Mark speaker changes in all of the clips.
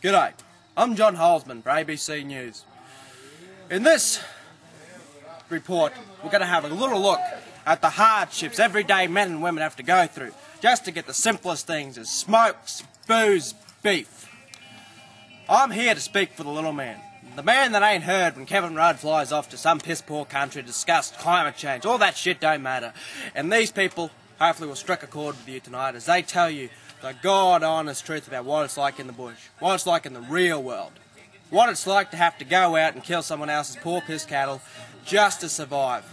Speaker 1: G'day, I'm John Holdsmen for ABC News. In this report, we're going to have a little look at the hardships everyday men and women have to go through just to get the simplest things as smokes, booze, beef. I'm here to speak for the little man. The man that ain't heard when Kevin Rudd flies off to some piss-poor country to discuss climate change. All that shit don't matter. And these people hopefully will strike a chord with you tonight as they tell you the God-honest truth about what it's like in the bush, what it's like in the real world, what it's like to have to go out and kill someone else's poor piss cattle just to survive.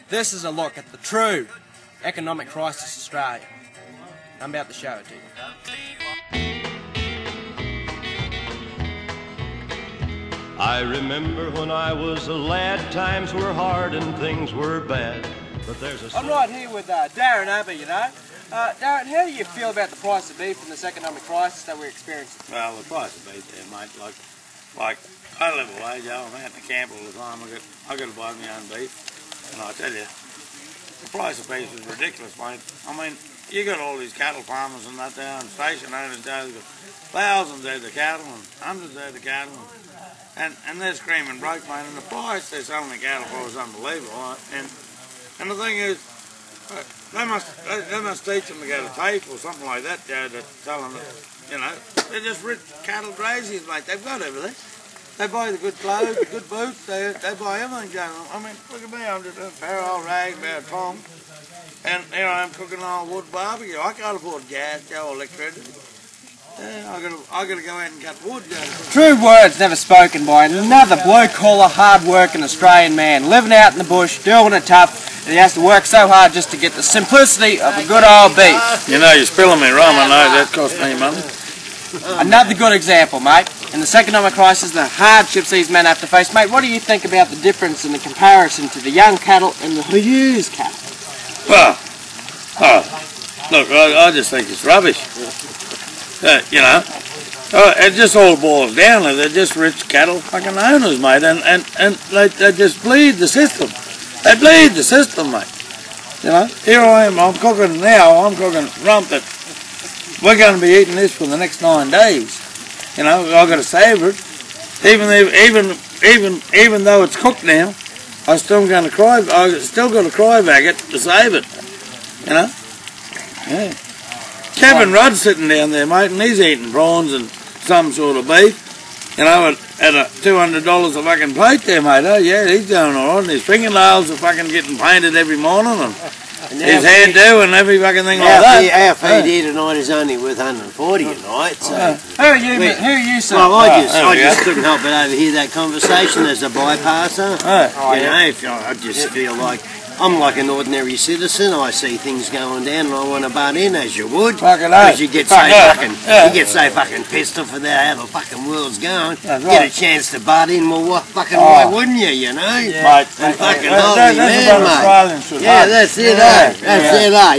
Speaker 1: This is a look at the true economic crisis in Australia. I'm about to show it to you.
Speaker 2: I remember when I was a lad, times were hard and things were bad. But there's a...
Speaker 1: I'm right here with Darren Abbey, you know. Darren, how do you feel about the price of beef in this economic crisis that we're experiencing?
Speaker 3: Well, the price of beef there, mate, like I live away, Joe, I'm out in the camp all the time, I got to buy my own beef, and I tell you, the price of beef is ridiculous, mate. I mean, you got all these cattle farmers and that there, and station owners, Joe, got thousands of the cattle and hundreds of the cattle, and they're screaming broke, mate, and the price they're selling the cattle for is unbelievable, and the thing is, they must teach them to go to TAFE or something like that, Joe, to tell them that, you know, they're just rich cattle graziers, mate. They've got everything. They buy the good clothes, the good boots, they buy everything, Joe. I mean, look at me, I'm just a pair of old rags, a pair of tongs, and here I am cooking an old wood barbecue. I can't afford gas, Joe, or electricity. Yeah, I gotta go out and cut wood, Joe.
Speaker 1: True words never spoken by another blue-collar, hard-working Australian man, living out in the bush, doing it tough, and he has to work so hard just to get the simplicity of a good old beef.
Speaker 3: You know, you're spilling me rum, I know, that cost me money.
Speaker 1: Another good example, mate. In this economic crisis, the hardships these men have to face, mate, what do you think about the difference in the comparison to the young cattle and the used cattle?
Speaker 3: Well, look, I just think it's rubbish. You know, it just all boils down to they're just rich cattle fucking owners, mate, and they just bleed the system. They bleed the system, mate. You know, here I am, I'm cooking rump that we're going to be eating this for the next 9 days. You know, I've got to savour it. Even though it's cooked now, I still got to cry back it to save it. You know? Yeah. Kevin Rudd's sitting down there, mate, and he's eating prawns and some sort of beef. You know, at a $200 a fucking plate there, mate. Oh, yeah, he's doing all right. And his fingernails are fucking getting painted every morning, and his hairdo and every fucking thing like that.
Speaker 4: Our feed here tonight is only worth 140 a night. So
Speaker 1: who are you, sir?
Speaker 4: Well, I just couldn't help but overhear that conversation as a bypasser. You know, I just feel like I'm like an ordinary citizen. I see things going down and I want to butt in, as you would. Because you get so fucking pissed off with how the fucking world's going. Get a chance to butt in, well, why wouldn't you, you know?
Speaker 3: Mate,
Speaker 4: and fucking holy man, mate.
Speaker 3: Yeah,
Speaker 4: that's it, That's it, That's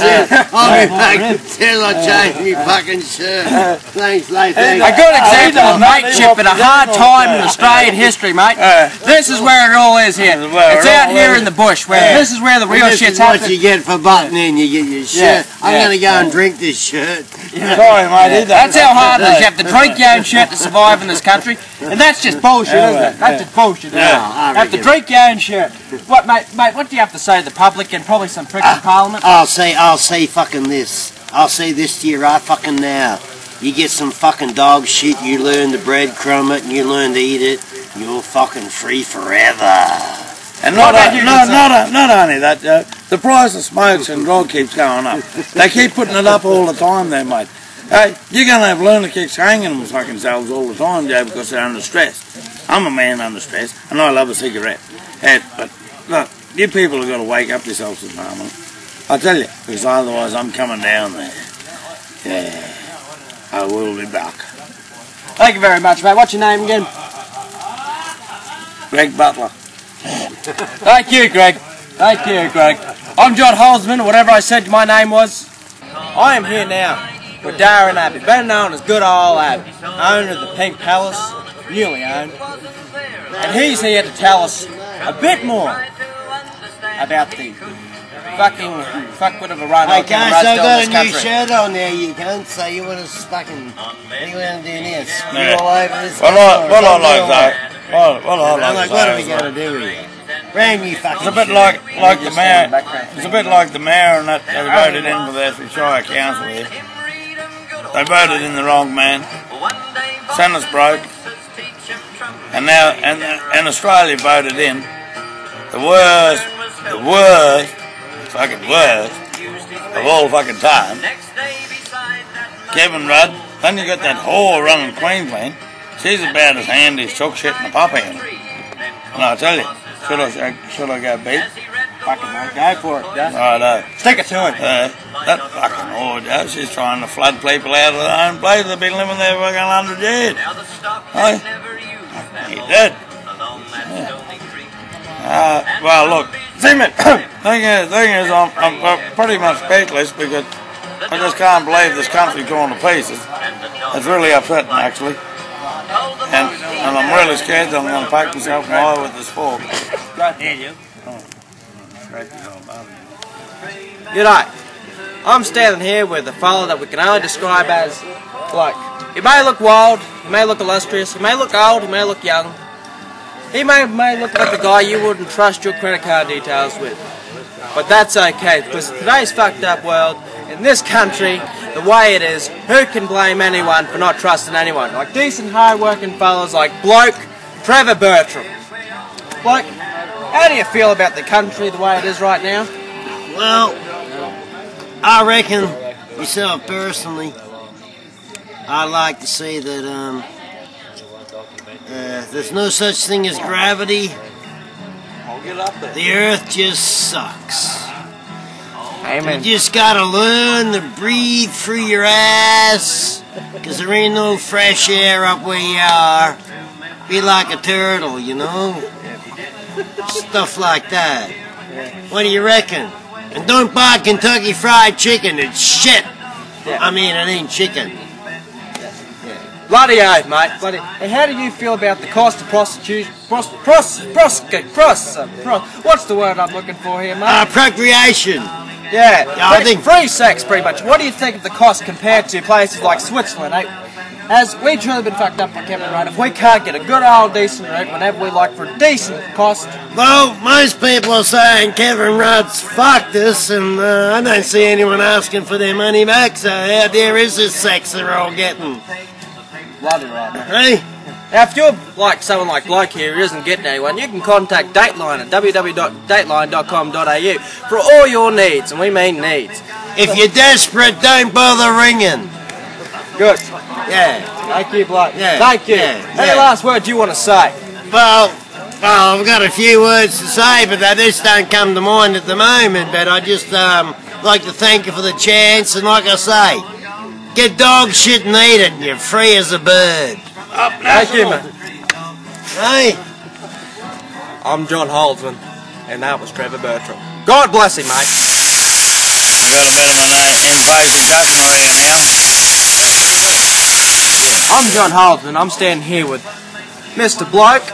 Speaker 4: it. I'll be back till I change me fucking shirt. Thanks, mate.
Speaker 1: A good example of mateship in a hard time in Australian history, mate. This is where it all is here. It's out here in the bush. This is where the real shit's happening.
Speaker 4: What you get for butting in, you get your shirt. I'm going to go and drink this shirt.
Speaker 3: Sorry, mate.
Speaker 1: That's how hard it is. You have to drink your own shit to survive in this country. And that's just bullshit, isn't it? That's just bullshit, isn't it? You have to drink your own shit. What, mate, what do you have to say to the public and probably some pricks in Parliament?
Speaker 4: I'll say fucking this. I'll say this to you right fucking now. You get some fucking dog shit, you learn to breadcrumb it and you learn to eat it, you're fucking free forever.
Speaker 3: And not only that, the price of smokes and grog keeps going up. They keep putting it up all the time there, mate. Hey, you're going to have lunatics hanging themselves fucking all the time, Joe, because they're under stress. I'm a man under stress, and I love a cigarette. But, look, you people have got to wake up yourselves at the moment. I tell you, because otherwise I'm coming down there. Yeah. I will be back.
Speaker 1: Thank you very much, mate. What's your name again?
Speaker 3: Greg Butler.
Speaker 1: Thank you, Greg. Thank you, Greg. I'm John Holdsmen, or whatever I said my name was. I am here now with Darren Abbey, better known as good old Abbey, owner of the Pink Palace, newly owned. And he's here to tell us a bit more about the fuckwit of a run.
Speaker 4: Hey, Cash, I've got a new shirt on there, you cunt, so you want to fucking... What are you going to do now? Spew all over this?
Speaker 3: What I like that.
Speaker 4: I'm like, what are we going to do with you? Brand new fucking
Speaker 3: It's a bit like the mayor. It's a bit like the mayor and that they voted in for the Etheridge Shire council here. They voted in the wrong man. Senate's broke. And now, and Australia voted in the worst fucking worst of all fucking time. Kevin Rudd. Then you got that whore running Queensland. She's about as handy as chuck shit in a pop hand. And I tell you, should I go beat?
Speaker 1: Fucking mate, go for it, yeah?
Speaker 3: Right,
Speaker 1: stick it to him.
Speaker 3: That fucking whore, Joe, she's trying to flood people out of their own place. They've been living there for 100 years. Hey? He did. Yeah. Well, look, thing is, I'm pretty much speechless because I just can't believe this country going to pieces. It's really upsetting, actually. And I'm really scared that I'm going to pack myself in the eye with this fork.
Speaker 1: You know, I'm standing here with a fellow that we can only describe as, like, he may look wild, he may look illustrious, he may look old, he may look young. He may look like the guy you wouldn't trust your credit card details with. But that's okay, because in today's fucked up world, in this country, the way it is, who can blame anyone for not trusting anyone? Like decent, hard-working fellas like Bloke, Trevor Bertram. Bloke, how do you feel about the country the way it is right now?
Speaker 4: Well, I reckon, myself personally, I'd like to say that there's no such thing as gravity. The earth just sucks.
Speaker 1: Amen.
Speaker 4: You just gotta learn to breathe through your ass, cause there ain't no fresh air up where you are. Be like a turtle, you know? Stuff like that. What do you reckon? And don't buy Kentucky Fried Chicken, it's shit. I mean, it ain't chicken.
Speaker 1: Bloody oath, mate. Bloody. And how do you feel about the cost of prostitution? What's the word I'm looking for here, mate?
Speaker 4: Procreation.
Speaker 1: Yeah,
Speaker 4: I think
Speaker 1: free sex, pretty much. What do you think of the cost compared to places like Switzerland? As we've truly been fucked up by Kevin Rudd, if we can't get a good old decent rate whenever we like for a decent cost.
Speaker 4: Well, most people are saying Kevin Rudd's fucked us, and I don't see anyone asking for their money back, so how dare is this sex they're all getting?
Speaker 1: Bloody right, mate.
Speaker 4: Hey?
Speaker 1: Now, if you're like someone like Bloke here who isn't getting anyone, you can contact Dateline at www.dateline.com.au for all your needs, and we mean needs.
Speaker 4: If you're desperate, don't bother ringing.
Speaker 1: Good.
Speaker 4: Yeah.
Speaker 1: Thank you, Bloke.
Speaker 4: Yeah.
Speaker 1: Thank you.
Speaker 4: Yeah.
Speaker 1: Any last words you want to say?
Speaker 4: Well, I've got a few words to say, but they just don't come to mind at the moment. But I just like to thank you for the chance, and like I say, get dog shit and eat it, and you're free as a bird.
Speaker 1: Thank you, man.
Speaker 4: Hey.
Speaker 1: I'm John Holdsmen, and that was Trevor Bertram. God bless him, mate.
Speaker 3: I've got a bit of an in-facing customer here now.
Speaker 1: I'm John Holdsmen. I'm standing here with Mr. Bloke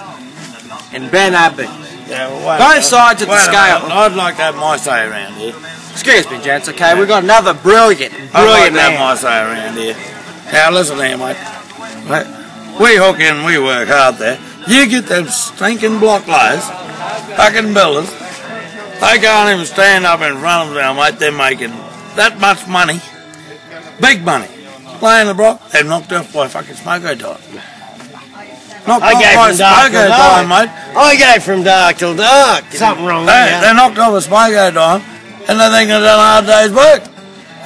Speaker 1: and Ben Abbey.
Speaker 3: Yeah, well,
Speaker 1: both sides of the scale.
Speaker 3: I'd like to have my say around here.
Speaker 1: Excuse me, gents, okay? We've got another brilliant
Speaker 3: I'd like to
Speaker 1: man.
Speaker 3: have my say around here. Now, listen here, mate. We hook in, we work hard there. You get them stinking block loads, fucking builders. They can't even stand up in front of them, mate. They're making that much money. Big money. Playing the block, they're knocked off by fucking smoko time. Knocked off by smoko time, mate.
Speaker 4: I go from dark till dark. Something wrong with that.
Speaker 3: They're knocked off a smoko time, and they think they've done a hard day's work.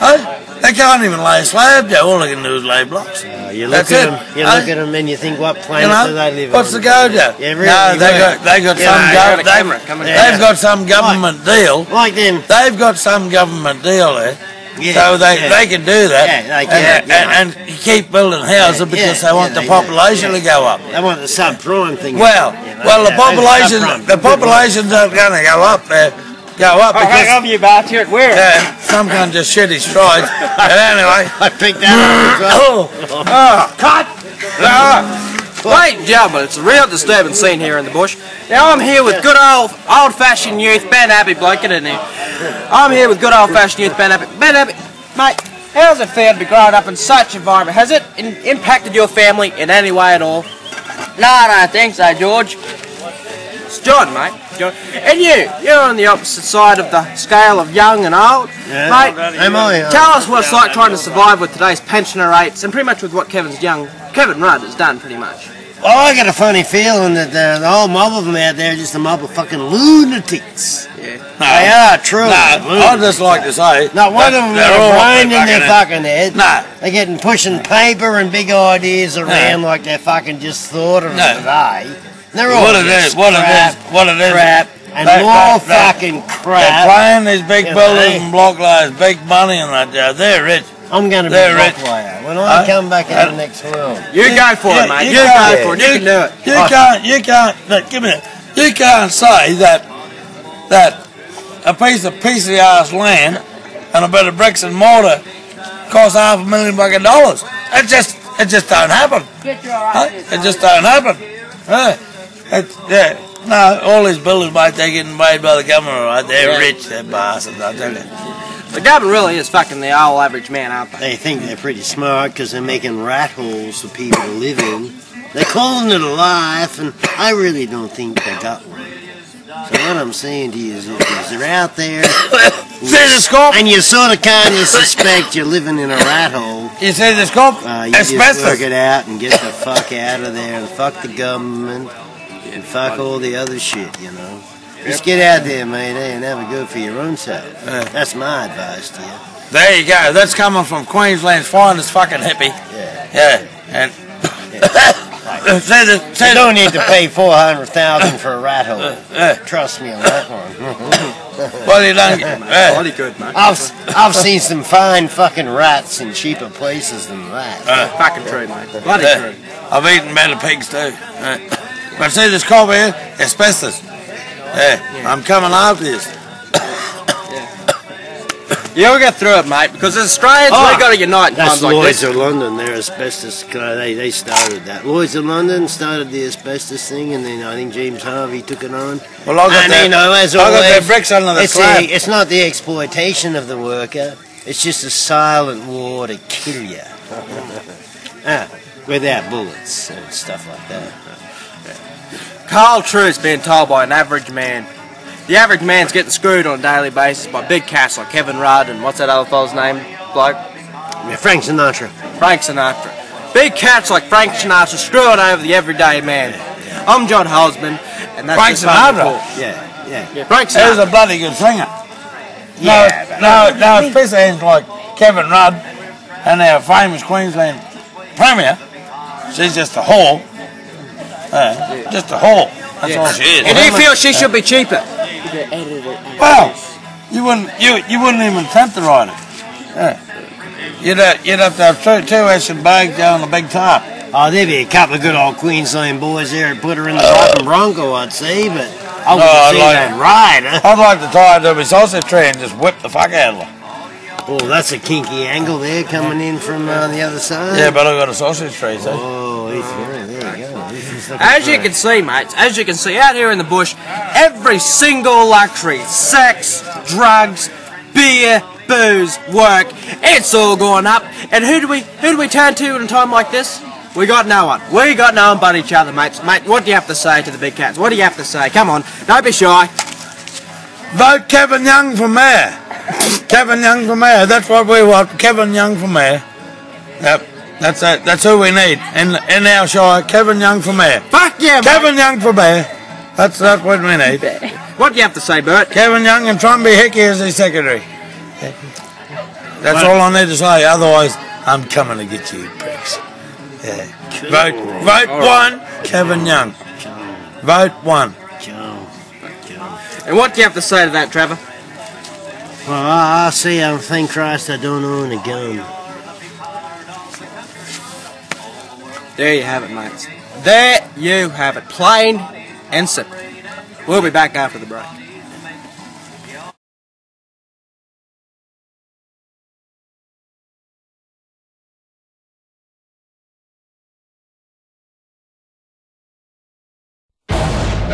Speaker 3: Hey? They can't even lay a slab, Joe. All they can do is lay blocks.
Speaker 4: You look at them, look at them, and you think, what planet do they live
Speaker 3: what's
Speaker 4: on?
Speaker 3: the go, Joe?
Speaker 4: Yeah, really,
Speaker 3: no, they've got some government deal.
Speaker 4: Like them.
Speaker 3: They've got some government deal there.
Speaker 4: Yeah,
Speaker 3: so they can do that.
Speaker 4: Yeah, they can.
Speaker 3: And keep building houses because they want the population to go up.
Speaker 4: They want the subprime thing.
Speaker 3: Well, the population's not going to go up there. Go up because
Speaker 1: hang on, you bastard. Where?
Speaker 3: some kind of shitty strides. But anyway,
Speaker 4: I picked that up as well.
Speaker 1: Cut! Ladies and gentlemen, it's a real disturbing scene here in the bush. Now I'm here with good old-fashioned youth, Ben Abbey bloke, isn't he? I'm here with good old-fashioned youth, Ben Abbey. Ben Abbey, mate, how does it feel to be growing up in such an environment? Has it impacted your family in any way at all?
Speaker 5: No, I don't think so, George.
Speaker 1: It's John, mate. John. And you're on the opposite side of the scale of young and old.
Speaker 4: Yeah.
Speaker 1: Mate,
Speaker 4: Am I?
Speaker 1: tell us what it's like trying to survive with today's pensioner rates and pretty much with what Kevin Rudd has done pretty much.
Speaker 4: Well, I got a funny feeling that the whole mob of them out there are just a mob of fucking lunatics.
Speaker 1: Yeah.
Speaker 4: They are truly.
Speaker 3: I'd just like to say,
Speaker 4: Not one of them
Speaker 3: they're
Speaker 4: got
Speaker 3: all
Speaker 4: a
Speaker 3: up
Speaker 4: brain in
Speaker 3: their
Speaker 4: their fucking head.
Speaker 3: No.
Speaker 4: They're getting pushing paper and big ideas around like they fucking just thought of them today. They're all
Speaker 3: What it is,
Speaker 4: crap, and more fucking crap.
Speaker 3: They're playing these big
Speaker 4: You
Speaker 3: buildings
Speaker 4: know.
Speaker 3: and block layers, big money and that. They're rich.
Speaker 4: I'm going to be
Speaker 3: They're
Speaker 4: a
Speaker 3: rich.
Speaker 4: player when I come back in the next world.
Speaker 1: You go for it, mate. You go for it. You can do it.
Speaker 3: You can't. Look, give me that. You can't say that a piece of ass land and a bit of bricks and mortar costs $500,000 fucking dollars. It just don't happen. It just don't happen. No, all these buildings, mate, they're getting made by the government, right? They're rich, they're bastards, I tell you.
Speaker 1: The government really is fucking the old average man, aren't they?
Speaker 4: They think they're pretty smart because they're making rat holes for people to live in. They're calling it a life, and I really don't think they got one. So what I'm saying to you is if you're out there and you sort of kind of suspect you're living in a rat hole,
Speaker 3: you see the scope?
Speaker 4: you just work it out and get the fuck out of there and fuck the government and fuck all the other shit, you know. Just get out there, mate, and have a go for your own self. That's my advice to you.
Speaker 3: There you go. That's coming from Queensland's finest fucking hippie. Yeah. And
Speaker 4: you don't need to pay $400,000 for a rat hole. Trust me on that one.
Speaker 3: What have you done?
Speaker 1: Bloody good, mate.
Speaker 4: I've seen some fine fucking rats in cheaper places than that.
Speaker 1: Fucking true, mate. Bloody true.
Speaker 3: I've eaten better pigs too. But see this cob here? Asbestos. I'm coming after this.
Speaker 1: You'll get through it, mate, because as Australians, we've got to unite in
Speaker 4: That's
Speaker 1: times like
Speaker 4: Lloyd's
Speaker 1: this.
Speaker 4: of London, they're asbestos, they started that. Lloyd's of London started the asbestos thing, and then I think James Harvey took it on.
Speaker 3: Well, I got their bricks under the slab.
Speaker 4: It's not the exploitation of the worker, it's just a silent war to kill you. Without bullets and stuff like that.
Speaker 1: Cold truth's being told by an average man. The average man's getting screwed on a daily basis by big cats like Kevin Rudd and what's that other fella's name, bloke?
Speaker 4: Frank Sinatra.
Speaker 1: Frank Sinatra. Big cats like Frank Sinatra screwing over the everyday man. I'm John Holdsmen, and that's
Speaker 3: Frank Sinatra?
Speaker 4: Yeah.
Speaker 1: Frank
Speaker 3: He was
Speaker 1: Sinatra.
Speaker 3: a bloody good singer. No, it's piss hands like Kevin Rudd and our famous Queensland Premier. She's just a whore. Just a whore. That's all she is.
Speaker 1: And he feels she should be cheaper.
Speaker 3: Well, you wouldn't even attempt to ride it. You'd have to have two acid bags down the big top.
Speaker 4: Oh, there'd be a couple of good old Queensland boys there and put her in the fucking Bronco, I'd say, but I wouldn't see that ride, huh?
Speaker 3: I'd like to tie her to my sausage tray and just whip the fuck out of her.
Speaker 4: Oh, that's a kinky angle there coming in from the other side.
Speaker 3: Yeah, but I've got a sausage tray, so.
Speaker 4: Oh, there you go.
Speaker 1: As you can see, mates, as you can see out here in the bush, every single luxury, sex, drugs, beer, booze, work, it's all going up. And who do we turn to in a time like this? We got no one. We got no one but each other, mates. Mate, what do you have to say to the big cats? What do you have to say? Come on, don't be shy.
Speaker 3: Vote Kevin Young for mayor. Kevin Young for mayor. That's what we want. Kevin Young for mayor. Yep. That's it. That's who we need in our shire. Kevin Young for mayor.
Speaker 1: Fuck yeah, mate.
Speaker 3: Kevin Young for mayor. That's what we need.
Speaker 1: What do you have to say, Bert?
Speaker 3: Kevin Young and Trumpy Hickey as his secretary. That's all I need to say. Otherwise, I'm coming to get you, pricks. Yeah. Vote one, Kevin Young. Vote one.
Speaker 1: And what do you have to say to that, Trevor?
Speaker 4: Well, I say, thank Christ I don't own a gun.
Speaker 1: There you have it, mates. There you have it. Plain and simple. We'll be back after the break.
Speaker 6: Do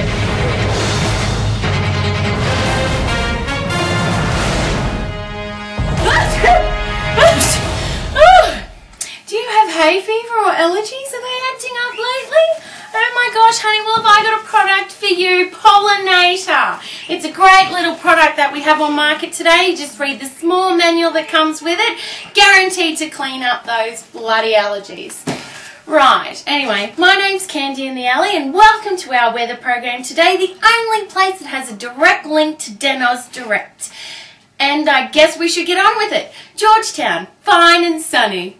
Speaker 6: you have hay fever or allergies? Are they acting up lately? Oh my gosh, honey, well have I got a product for you, Pollinator. It's a great little product that we have on market today. You just read the small manual that comes with it. Guaranteed to clean up those bloody allergies. Right, anyway, my name's Candy in the Alley and welcome to our weather program today, the only place that has a direct link to Denos Direct. And I guess we should get on with it. Georgetown, fine and sunny.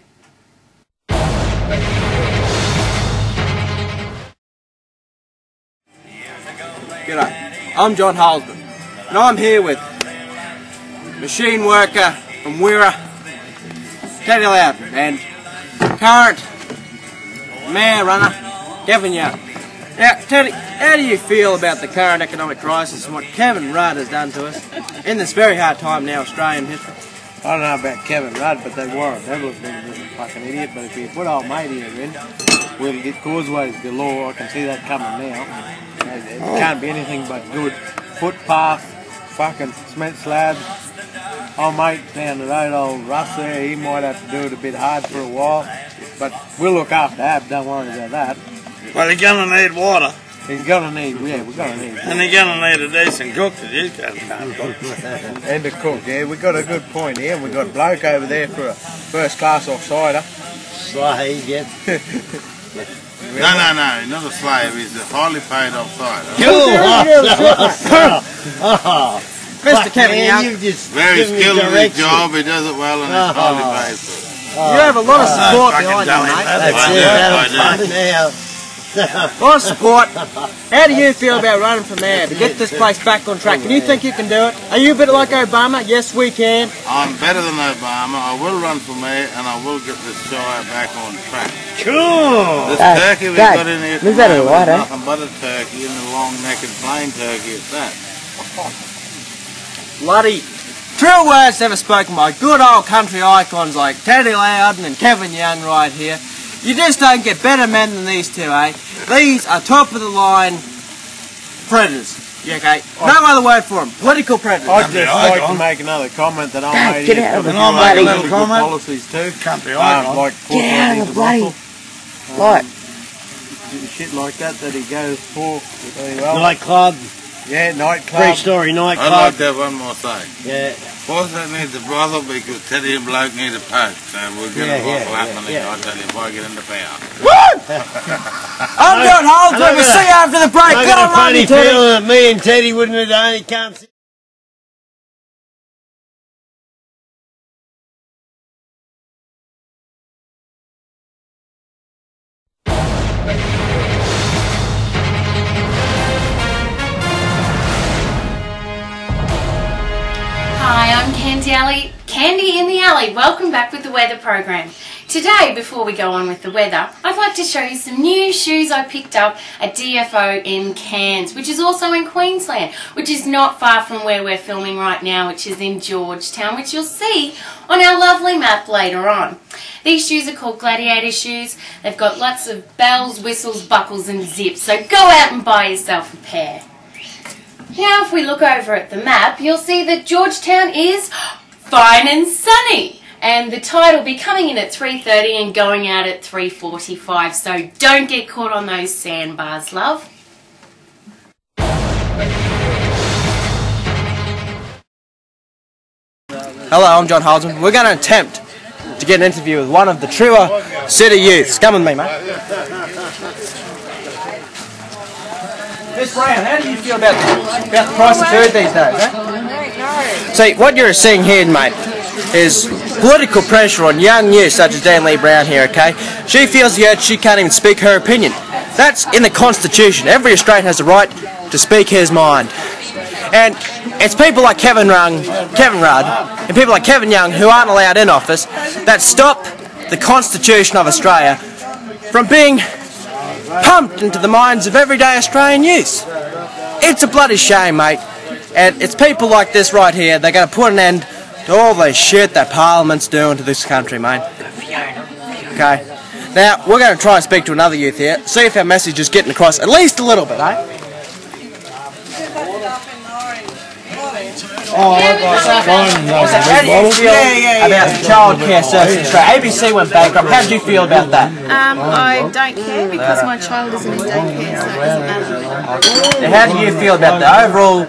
Speaker 1: G'day, I'm John Holdsmen, and I'm here with machine worker from Wirra, Teddy Loudon, and current mayor runner, Kevin Young. Now, Teddy, how do you feel about the current economic crisis and what Kevin Rudd has done to us in this very hard time in our Australian history?
Speaker 7: I don't know about Kevin Rudd, but they weren't. Everyone's been a fucking idiot, but if you put old mate here in, we'll get causeways galore. I can see that coming now. It can't be anything but good. Footpath, fucking cement slabs. Old mate down the road, old Russ there, he might have to do it a bit hard for a while, but we'll look after Ab, don't worry about that.
Speaker 3: Well, you're going to need water.
Speaker 7: He's going to need, yeah, we're going to need.
Speaker 3: And you're going to need a decent cook that you can't cook.
Speaker 7: And a cook, yeah, we got a good point here. We got a bloke over there for a first class offsider.
Speaker 4: Slave, yeah.
Speaker 8: No, not a slave. He's a highly paid offsider.
Speaker 1: Mr. Kevin Young,
Speaker 8: Very skilled in his job. He does it well and he's highly paid for it.
Speaker 1: you have a lot of support behind you, mate.
Speaker 4: That's it.
Speaker 1: A lot of support. How do you feel about running for mayor to get this place back on track? Do you think you can do it? Are you a bit like Obama? Yes, we can.
Speaker 8: I'm better than Obama. I will run for mayor and I will get this Shire back on track.
Speaker 4: Cool.
Speaker 8: This turkey we've got in here tonight is nothing but a turkey and a long-necked plain turkey at that.
Speaker 1: Bloody true words ever spoken by good old country icons like Teddy Loudon and Kevin Young right here. You just don't get better men than these two, eh? These are top of the line predators. Yeah, okay? No other word for them. Political predators.
Speaker 7: I'd just like to make another comment that I made.
Speaker 5: Get out of the
Speaker 3: I'll make a
Speaker 5: bloody
Speaker 3: little comment.
Speaker 7: Policies too.
Speaker 3: Country icon.
Speaker 7: Like
Speaker 5: Get out of the bloody
Speaker 7: what? Shit like that he goes for very well.
Speaker 4: Nightclub.
Speaker 7: Yeah, nightclub.
Speaker 4: Three-story nightclub.
Speaker 8: I'd like to have one more thing.
Speaker 4: Yeah.
Speaker 8: Forsyth needs a brothel because Teddy and Bloke need a poke. So we'll get a bottle happening, I tell you, if I get into power.
Speaker 1: I'm John Holdsmen. We'll see you after the break.
Speaker 4: I
Speaker 1: Get
Speaker 4: got
Speaker 1: on,
Speaker 4: a funny
Speaker 1: Teddy.
Speaker 4: feeling that me and Teddy wouldn't have done it. Can't see.
Speaker 6: Hi, I'm Candy in the Alley. Welcome back with the weather program. Today, before we go on with the weather, I'd like to show you some new shoes I picked up at DFO in Cairns, which is also in Queensland, which is not far from where we're filming right now, which is in Georgetown, which you'll see on our lovely map later on. These shoes are called Gladiator shoes. They've got lots of bells, whistles, buckles and zips, so go out and buy yourself a pair. Now if we look over at the map, you'll see that Georgetown is fine and sunny. And the tide will be coming in at 3:30 and going out at 3:45, so don't get caught on those sandbars, love.
Speaker 1: Hello, I'm John Holdsmen. We're going to attempt to get an interview with one of the truer city youths. Come with me, mate. Miss Brown, how do you feel about the price of food these days, eh? See, what you're seeing here, mate, is political pressure on young youth such as Danni-Lee Brown here, okay? She feels the urge she can't even speak her opinion. That's in the Constitution. Every Australian has the right to speak his mind. And it's people like Kevin Rudd, and people like Kevin Young who aren't allowed in office that stop the Constitution of Australia from being pumped into the minds of everyday Australian youth. It's a bloody shame, mate. And it's people like this right here that are going to put an end to all the shit that Parliament's doing to this country, mate. Okay. Now, we're going to try and speak to another youth here, see if our message is getting across at least a little bit, eh? How do you feel about the childcare service in Australia? ABC went bankrupt. How did you feel about that?
Speaker 9: I don't care because my child isn't in daycare, so it doesn't matter.
Speaker 1: Now, how do you feel about the overall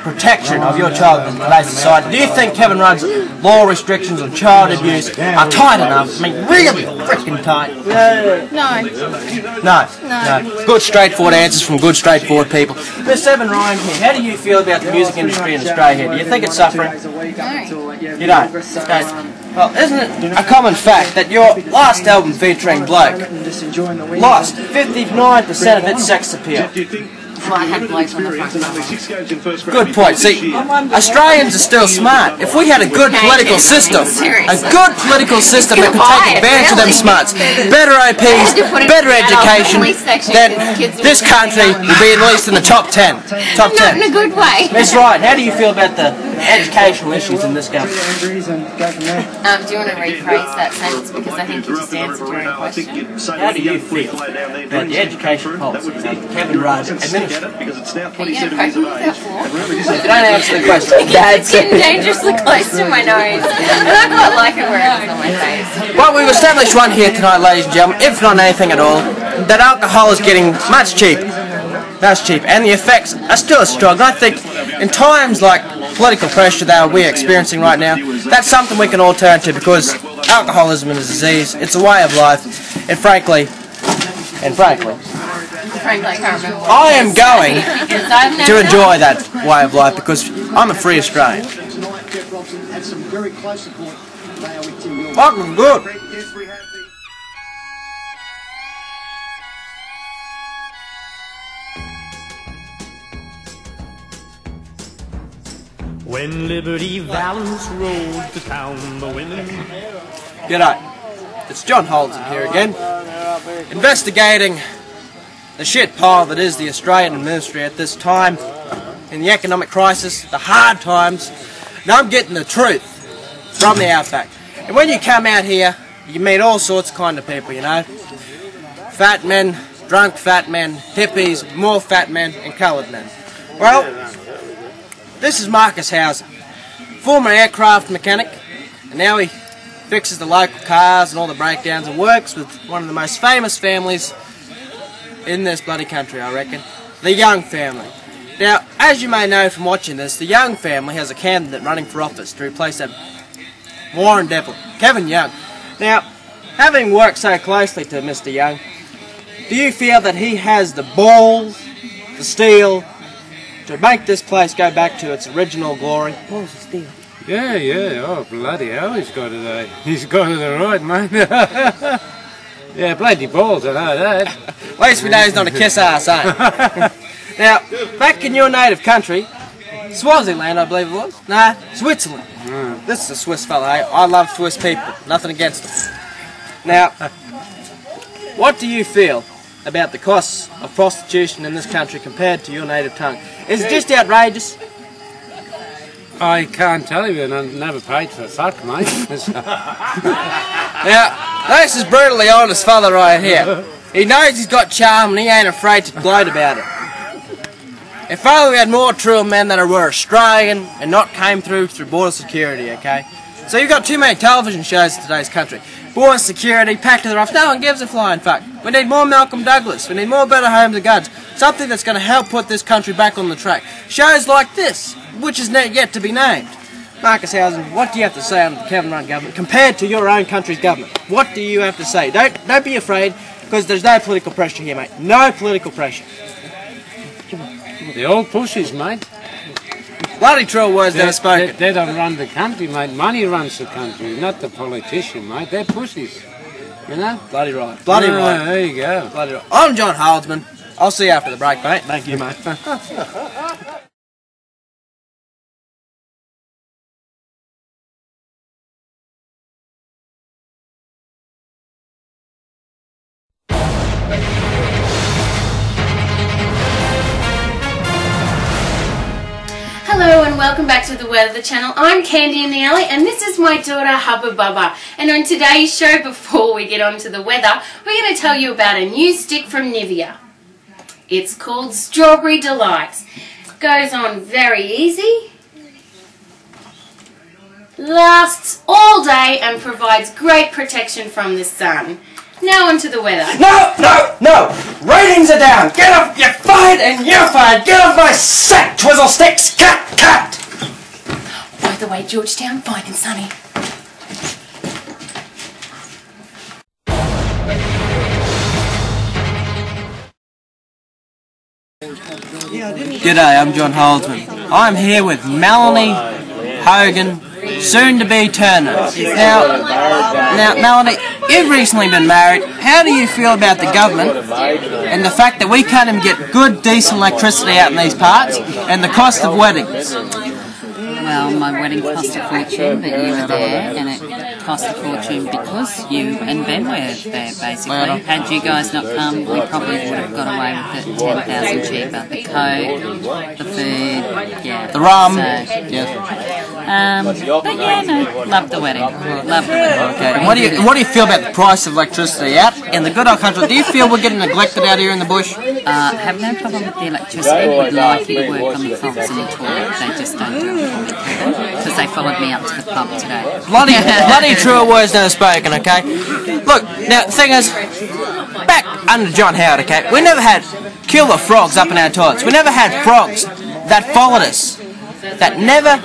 Speaker 1: protection of your child in today's society? Do you think Kevin Rudd's law restrictions on child abuse are tight enough? I mean, really freaking tight? No. Good, straightforward answers from good, straightforward people. Miss Evan Ryan here, how do you feel about the music industry in Australia? Do you think it's suffering?
Speaker 9: No.
Speaker 1: You don't? Okay. Well, isn't it a common fact that your last album featuring Bloke lost 59% of its sex appeal?
Speaker 6: Well, I had blokes on the front cover.
Speaker 1: Good point. See, Australians are still smart. If we had a good political system that could take advantage of them smarts, better OPs, better education, then this country would be at least in the top 10. Top 10.
Speaker 6: Not in a good way.
Speaker 1: Miss Ryan, how do you feel about the educational issues in this government?
Speaker 6: Do you want to rephrase that sentence, because I think you just answered your own question?
Speaker 1: How do you feel about the education policy of Kevin Rudd administration?
Speaker 6: Are you going to poke me with that for?
Speaker 1: Don't answer the question.
Speaker 6: It's getting dangerously close to my nose. And I quite like it where it's on my face.
Speaker 1: Well, we've established one here tonight, ladies and gentlemen, if not anything at all, that alcohol is getting much cheaper. That's cheap, and the effects are still as strong. I think in times like political pressure that we're experiencing right now, that's something we can all turn to, because alcoholism is a disease, it's a way of life, and frankly, I
Speaker 6: can't remember what
Speaker 1: I am going to enjoy that way of life because I'm a free Australian. Fucking good.
Speaker 2: When Liberty Valance rode to town, the women...
Speaker 1: G'day, it's John Holdsmen here again, investigating the shit pile that is the Australian ministry at this time, in the economic crisis, the hard times. Now I'm getting the truth from the outback. And when you come out here, you meet all sorts of kind of people, you know. Fat men, drunk fat men, hippies, more fat men, and coloured men. Well, this is Marcus Hauser, former aircraft mechanic, and now he fixes the local cars and all the breakdowns and works with one of the most famous families in this bloody country, I reckon, the Young family. Now, as you may know from watching this, the Young family has a candidate running for office to replace that Warren Devil, Kevin Young. Now, having worked so closely to Mr. Young, do you feel that he has the balls, the steel, to make this place go back to its original glory? Balls of steel.
Speaker 7: Yeah, oh bloody hell, he's got it, he's got it right, mate. Yeah, bloody balls, I know that.
Speaker 1: At least we know he's not a kiss ass, eh? Now, back in your native country, Switerzlandish, I believe it was. Nah, Switzerland. This is a Swiss fella, eh? I love Swiss people, nothing against them. Now, what do you feel about the costs of prostitution in this country compared to your native tongue? Is it just outrageous?
Speaker 7: I can't tell you, and I've never paid for a fuck, mate.
Speaker 1: Now, this is brutally honest fella right here. He knows he's got charm and he ain't afraid to gloat about it. If only we had more true men that were Australian and not came through border security, okay? So you've got too many television shows in today's country. Border security, packed to the rough, no one gives a flying fuck. We need more Malcolm Douglas, we need more Better Homes and Guns. Something that's going to help put this country back on the track. Shows like this, which is yet to be named. Marcus Hauser, what do you have to say on the Kevin Rudd government compared to your own country's government? What do you have to say? Don't be afraid, because there's no political pressure here, mate. No political pressure.
Speaker 7: The old pussies, mate.
Speaker 1: Bloody true words never spoken.
Speaker 7: They don't run the country, mate. Money runs the country, not the politician, mate. They're pussies. You know?
Speaker 1: Bloody right. Bloody right.
Speaker 7: There you go.
Speaker 1: Bloody right. I'm John Holdsmen. I'll see you after the break, mate. Thank you, mate.
Speaker 6: Hello and welcome back to the Weather Channel. I'm Candy in the Alley and this is my daughter Hubba Bubba. And on today's show, before we get on to the weather, we're going to tell you about a new stick from Nivea. It's called Strawberry Delights. Goes on very easy lasts all day and provides great protection from the sun. Now onto the weather.
Speaker 1: No, no, no! Ratings are down! Get off! You're fired and you're fired! Get off my sack, twizzle sticks! Cut, cut!
Speaker 6: By the way, Georgetown, fine and sunny.
Speaker 1: G'day, I'm John Holdsmen. I'm here with Melanie Hogan, soon to be Turner. Now, Melanie, you've recently been married. How do you feel about the government and the fact that we can't even get good, decent electricity out in these parts, and the cost of weddings?
Speaker 10: Well, my wedding cost a fortune, but you were there, and it cost a fortune because you and Ben were there, basically. Had you guys not come, we probably would have got away with it 10,000 cheaper. The coke, the food, yeah.
Speaker 1: The rum.
Speaker 10: So,
Speaker 1: yes.
Speaker 10: But yeah, no, loved the wedding. Loved the wedding.
Speaker 1: Okay. And what do you feel about the price of electricity out in the good old country? Do you feel we're getting neglected out here in the bush?
Speaker 10: Have no problem with the electricity. Would like you to work on the pumps in the toilet. They just don't do it for me. Because they followed me up to the pub today.
Speaker 1: Bloody true words never spoken, okay? Look, now the thing is, back under John Howard, okay, we never had killer frogs up in our toilets. We never had frogs that followed us. That never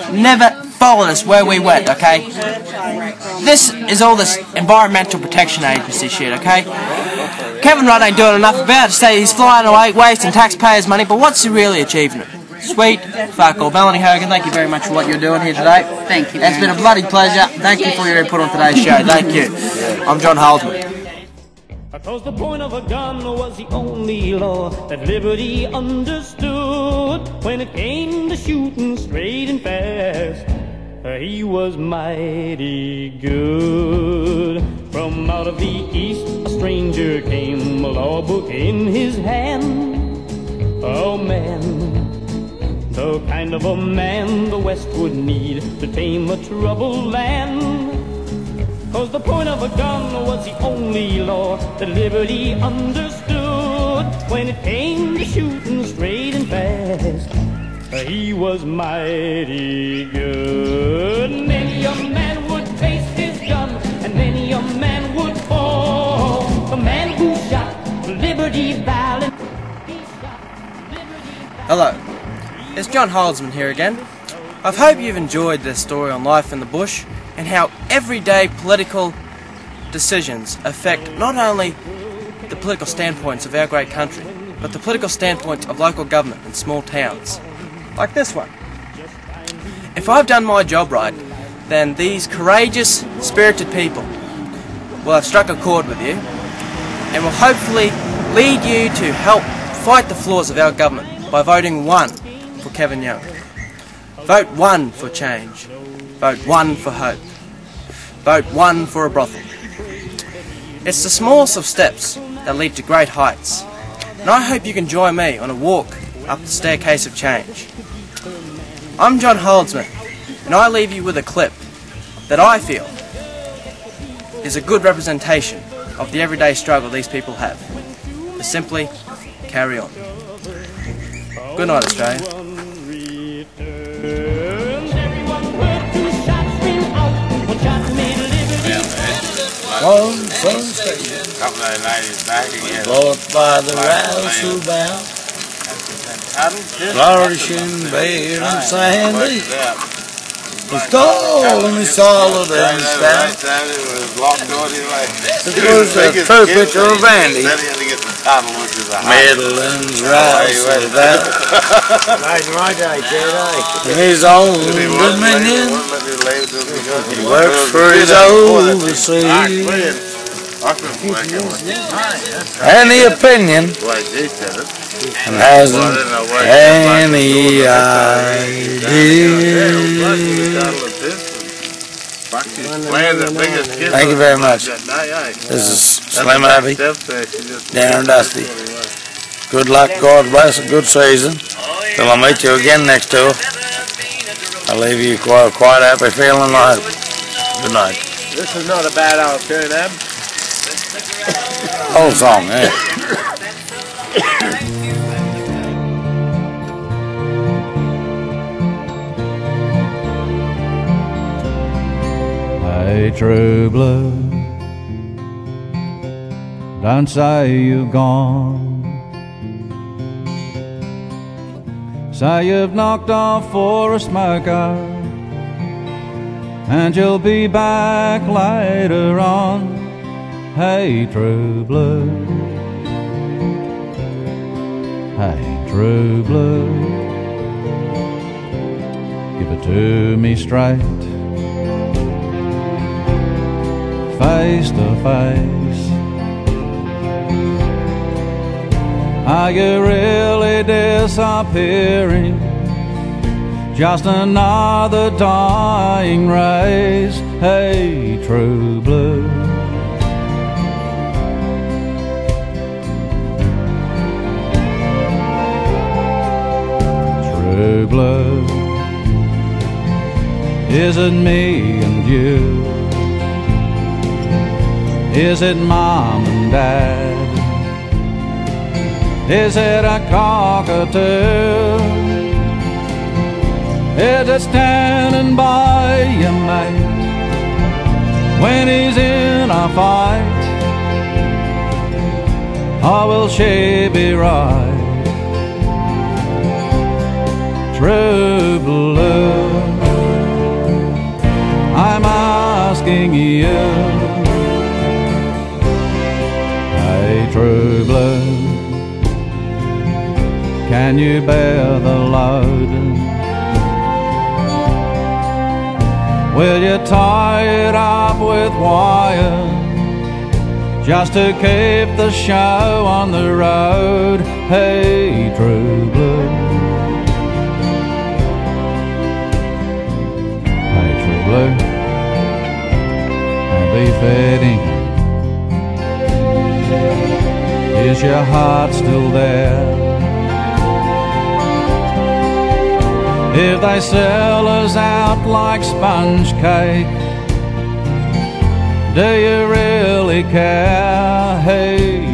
Speaker 1: followed us where we went, okay? This is all this environmental protection agency shit, okay? Kevin Rudd ain't doing enough about it. Say he's flying away, wasting taxpayers' money, but what's he really achieving? Sweet, fuck all. Melanie Hogan, thank you very much for what you're doing here today.
Speaker 10: Thank you.
Speaker 1: It's been a bloody pleasure. Thank you for your input on today's show. Thank you. I'm John Holdsmen.
Speaker 2: Because the point of a gun was the only law that liberty understood. When it came to shooting straight and fast, he was mighty good. From out of the east a stranger came, a law book in his hand. Oh man, the kind of a man the West would need to tame a troubled land. 'Cause the point of a gun was the only law that liberty understood. When it came to shooting straight and fast, he was mighty good. Many a man would face his gun, and many a man would fall. The man who shot liberty valiant.
Speaker 1: Hello, it's John Holdsmen here again. I hope you've enjoyed this story on life in the bush and how everyday political decisions affect not only the political standpoints of our great country, but the political standpoints of local government in small towns, like this one. If I've done my job right, then these courageous, spirited people will have struck a chord with you and will hopefully lead you to help fight the flaws of our government by voting 1 for Kevin Young. Vote 1 for change. Vote 1 for hope. Vote 1 for a brothel. It's the smallest of steps that lead to great heights, and I hope you can join me on a walk up the staircase of change. I'm John Holdsmen, and I leave you with a clip that I feel is a good representation of the everyday struggle these people have, to simply carry on. Good night, Australia.
Speaker 8: One followed by the rouse who bow, flourishing bare and sandy, was tall and solid and stout. It was a true picture of Andy, Midland's rouse without, in his own dominion. He works for his overseas, and the opinion, and hasn't any idea. Thank you very much. This is Slim Abbey, Darren and Dusty. Good luck, God bless, a good season. Till I meet you again next tour. I leave you quite happy feeling, I hope. Good night.
Speaker 7: This is not a bad old tune, Ab.
Speaker 8: Old song, yeah.
Speaker 11: true blue, don't say you've gone. Say you've knocked off for a smoker, and you'll be back later on. Hey, true blue, hey, true blue, give it to me straight, face to face. Are you really disappearing? Just another dying race. Hey, true blue, true blue, is it me and you? Is it mom and dad? Is it a cockatoo? Is it standing by your mate when he's in a fight? Or will she be right? True blue, I'm asking you. Hey, true blue, can you bear the load? Will you tie it up with wire just to keep the show on the road? Hey, true blue, hey, true blue, and be fading. Is your heart still there? If they sell us out like sponge cake, do you really care? Hey,